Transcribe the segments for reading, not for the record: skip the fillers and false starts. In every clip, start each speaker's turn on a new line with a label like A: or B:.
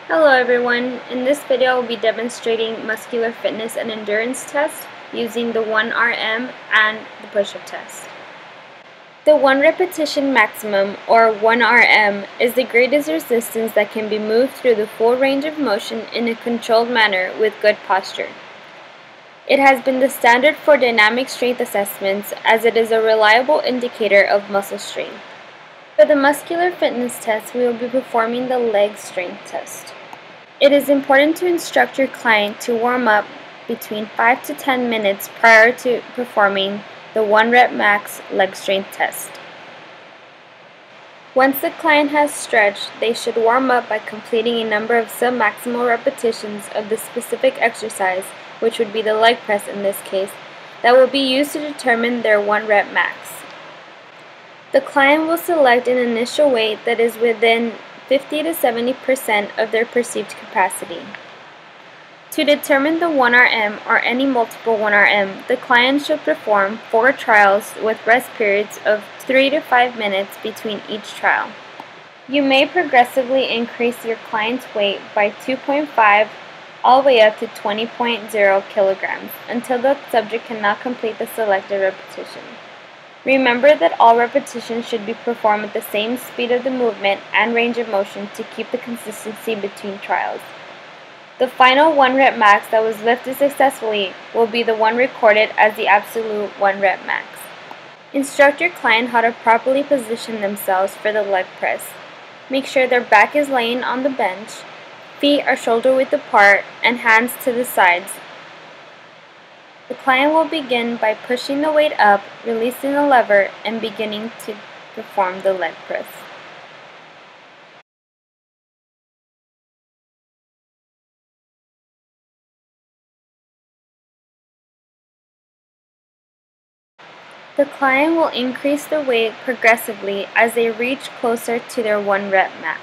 A: Hello everyone, in this video I will be demonstrating muscular fitness and endurance test using the 1RM and the push-up test. The 1 repetition maximum, or 1RM, is the greatest resistance that can be moved through the full range of motion in a controlled manner with good posture. It has been the standard for dynamic strength assessments as it is a reliable indicator of muscle strength. For the muscular fitness test, we will be performing the leg strength test. It is important to instruct your client to warm up between 5 to 10 minutes prior to performing the 1 rep max leg strength test. Once the client has stretched, they should warm up by completing a number of sub-maximal repetitions of the specific exercise, which would be the leg press in this case, that will be used to determine their 1 rep max. The client will select an initial weight that is within 50 to 70% of their perceived capacity. To determine the 1RM or any multiple 1RM, the client should perform 4 trials with rest periods of 3 to 5 minutes between each trial. You may progressively increase your client's weight by 2.5 all the way up to 20.0 kilograms until the subject cannot complete the selected repetition. Remember that all repetitions should be performed at the same speed of the movement and range of motion to keep the consistency between trials. The final 1 rep max that was lifted successfully will be the one recorded as the absolute 1 rep max. Instruct your client how to properly position themselves for the leg press. Make sure their back is laying on the bench, feet are shoulder width apart, and hands to the sides. The client will begin by pushing the weight up, releasing the lever, and beginning to perform the leg press. The client will increase their weight progressively as they reach closer to their 1 rep max.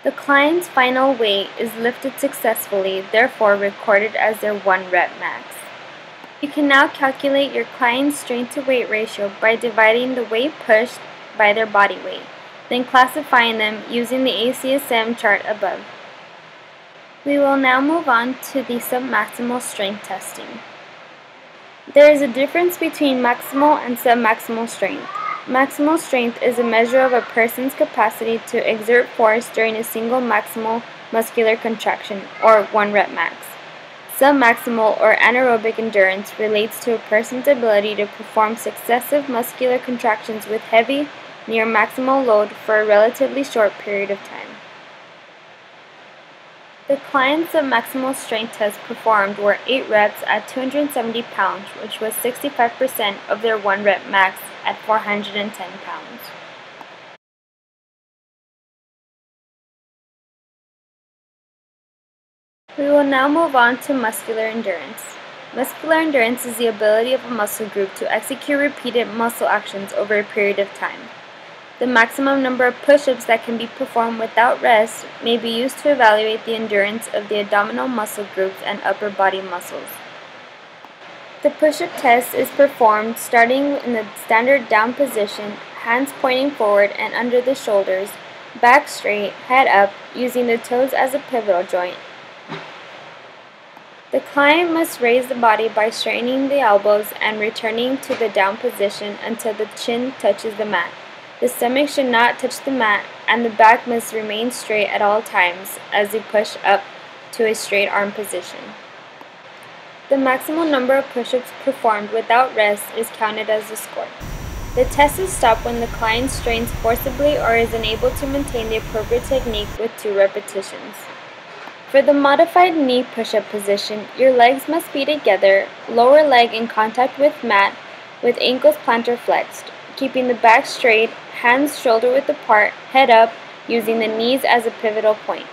A: The client's final weight is lifted successfully, therefore recorded as their 1 rep max. You can now calculate your client's strength to weight ratio by dividing the weight pushed by their body weight, then classifying them using the ACSM chart above. We will now move on to the submaximal strength testing. There is a difference between maximal and submaximal strength. Maximal strength is a measure of a person's capacity to exert force during a single maximal muscular contraction, or 1 rep max. Submaximal or anaerobic endurance relates to a person's ability to perform successive muscular contractions with heavy, near maximal load for a relatively short period of time. The client's submaximal strength tests performed were 8 reps at 270 pounds, which was 65% of their 1 rep max at 410 pounds. We will now move on to muscular endurance. Muscular endurance is the ability of a muscle group to execute repeated muscle actions over a period of time. The maximum number of push-ups that can be performed without rest may be used to evaluate the endurance of the abdominal muscle groups and upper body muscles. The push-up test is performed starting in the standard down position, hands pointing forward and under the shoulders, back straight, head up, using the toes as a pivotal joint. The client must raise the body by straightening the elbows and returning to the down position until the chin touches the mat. The stomach should not touch the mat, and the back must remain straight at all times as they push up to a straight arm position. The maximum number of push-ups performed without rest is counted as a score. The test is stopped when the client strains forcibly or is unable to maintain the appropriate technique with 2 repetitions. For the modified knee push-up position, your legs must be together, lower leg in contact with mat, with ankles plantar flexed, keeping the back straight, hands shoulder width apart, head up, using the knees as a pivotal point.